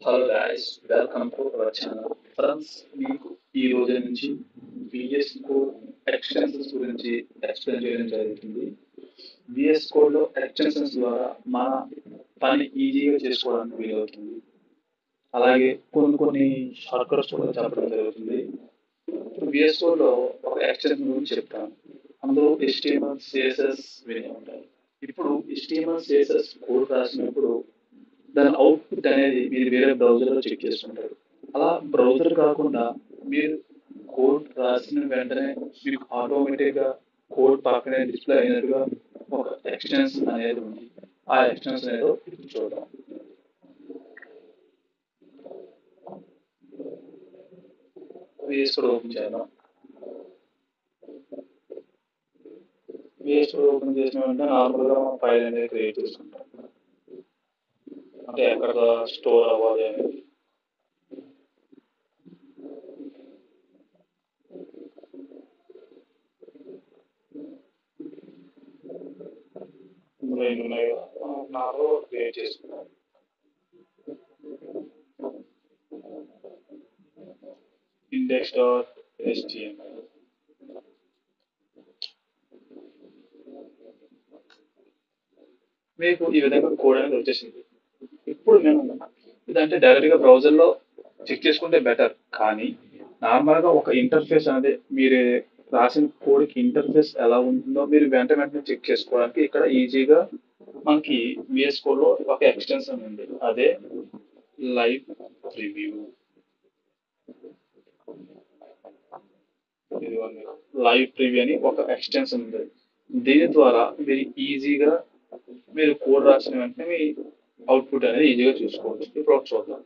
Hello guys, welcome to our channel. Friends, మీకు ఈ రోజు నుంచి విఎస్ కోడ్ ఎక్స్టెన్షన్స్ గురించి ఎక్స్ప్లెయిన్ చేయడం జరుగుతుంది. విఎస్ కోడ్ లో ఎక్స్టెన్షన్స్ ద్వారా మన పని ఈజీగా చేసుకోవడానికి వీలవుతుంది. అలాగే కొన్ని షార్ట్ కట్స్ కూడా చెప్పడం జరుగుతుంది. విఎస్ కోడ్ లో ఒక ఎక్స్టెన్షన్ గురించి చెప్తాను. అందులో HTML, CSS విని ఉంటాయి. ఇప్పుడు HTML, CSS కోడ్ రాసినప్పుడు దాని అవుట్పుట్ అనేది మీరు వేరే బ్రౌజర్లో చెక్ చేసుకుంటారు. అలా బ్రౌజర్ కాకుండా మీరు కోడ్ రాసిన వెంటనే మీకు ఆటోమేటిక్గా కోడ్ పక్కనే డిస్ప్లే అయినట్టుగా ఒక ఎక్స్టెన్షన్ అనేది ఉంది. ఆ ఎక్స్టెన్షన్ ఏదో ఇప్పుడు చూద్దాం. VS Code ఓపెన్ చేద్దాం. VS Code ఓపెన్ చేసిన వెంటనే నార్మల్గా ఫైల్ అనేది క్రియేట్ చేసుకుంటాం. అంటే ఎక్కడ స్టోర్ అవ్వాలి అనేది. ఇందులో ఎన్ని ఉన్నాయో నాలో క్రియేట్ చేసుకుంటాం. index.html మీకు ఈ విధంగా కోడ్ అనేది వచ్చేసింది. ఇప్పుడు మేము ఇదంటే డైరెక్ట్గా బ్రౌజర్లో చెక్ చేసుకుంటే బెటర్, కానీ నార్మల్గా ఒక ఇంటర్ఫేస్ అనేది మీరు రాసిన కోడ్కి ఇంటర్ఫేస్ ఎలా ఉంటుందో మీరు వెంటనే చెక్ చేసుకోవడానికి ఇక్కడ ఈజీగా మనకి VS కోడ్లో ఒక ఎక్స్టెన్షన్ ఉంది. అదే లైవ్ ప్రివ్యూ. లైవ్ ప్రివ్యూ అని ఒక ఎక్స్టెన్షన్ ఉంది. దీని ద్వారా మీరు ఈజీగా మీరు కోడ్ రాసిన వెంటనే మీ అవుట్పుట్ అనేది ఈజీగా చూసుకోవచ్చు. ఇప్పుడు ఒకటి చూద్దాం.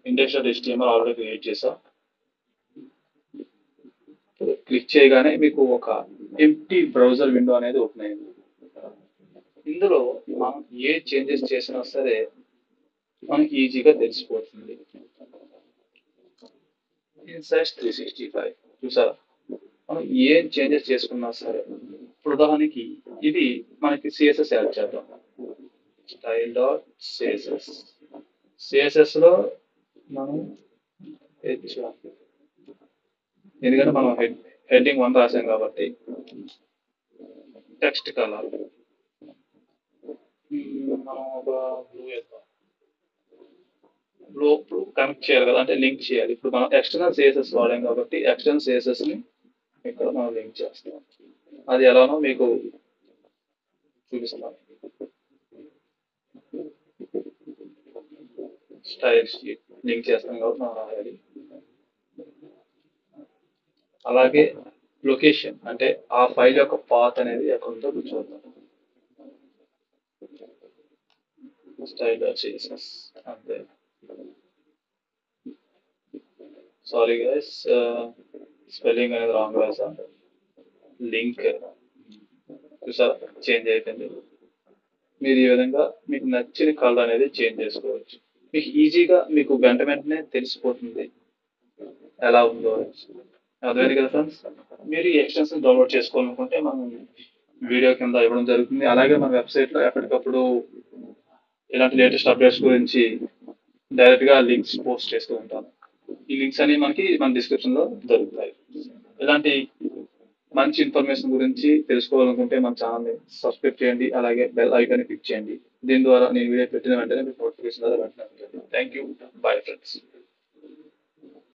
index.html ఆల్రెడీ క్రియేట్ చేసా. క్లిక్ చేయగానే మీకు ఒక ఎంప్టీ బ్రౌజర్ విండో అనేది ఓపెన్ అయింది. ఇందులో మనం ఏ చేంజెస్ చేసినా సరే మనకి ఈజీగా తెలిసిపోతుంది. ఇన్సైడ్స్ 365 చూసారా, మనం ఏం చేంజెస్ చేసుకున్నా సరే. ఇప్పుడు ఉదాహరణకి ఇది మనకి CSS యాడ్ చేద్దాం. style.css. CSS లో మనం ఎందుకంటే మనం హెడ్డింగ్ 1 రాసాం కాబట్టి టెక్స్ట్ కలర్ మనం ఒక బ్లూ వేద్దాం. బ్లూ కనెక్ట్ చేయాలి కదా, అంటే లింక్ చేయాలి. ఇప్పుడు మనం ఎక్స్టర్నల్ CSS వాడాం కాబట్టి ఎక్స్టర్నల్ CSS ని ఇక్కడ మనం లింక్ చేస్తాం. అది ఎలానో మీకు చూపిస్తాం. స్టైల్స్ లింక్ చేస్తాం కాబట్టి మనం రాయాలి. అలాగే లొకేషన్ అంటే ఆ ఫైల్ యొక్క పాత్ అనేది ఎక్కడ ఉందో చూద్దాం. style.css అంతే. సారీ గైస్, స్పెల్లింగ్ అనేది రాంగ్ రాసా. లింక్ చూసారా, చేంజ్ అయిపోయింది. మీరు ఈ విధంగా మీకు నచ్చిన కలర్ అనేది చేంజ్ చేసుకోవచ్చు. మీకు ఈజీగా మీకు వెంటనే తెలిసిపోతుంది ఎలా ఉందో. అర్థమైంది కదా ఫ్రెండ్స్. మీరు ఈ ఎక్స్టెన్షన్ డౌన్లోడ్ చేసుకోవాలనుకుంటే మనం వీడియో కింద ఇవ్వడం జరుగుతుంది. అలాగే మన వెబ్సైట్లో ఎప్పటికప్పుడు ఇలాంటి లేటెస్ట్ అప్డేట్స్ గురించి డైరెక్ట్గా లింక్స్ పోస్ట్ చేస్తూ ఉంటాను. ఈ లింక్స్ అనేవి మనకి మన డిస్క్రిప్షన్లో దొరుకుతాయి. ఇలాంటి మంచి ఇన్ఫర్మేషన్ గురించి తెలుసుకోవాలనుకుంటే మన ఛానల్ని సబ్స్క్రైబ్ చేయండి. అలాగే బెల్ ఐకాన్ని క్లిక్ చేయండి. దీని ద్వారా నేను వీడియో పెట్టిన వెంటనే మీకు నోటిఫికేషన్ ద్వారా వెంటనే ఉంటుంది. Thank you. Bye friends.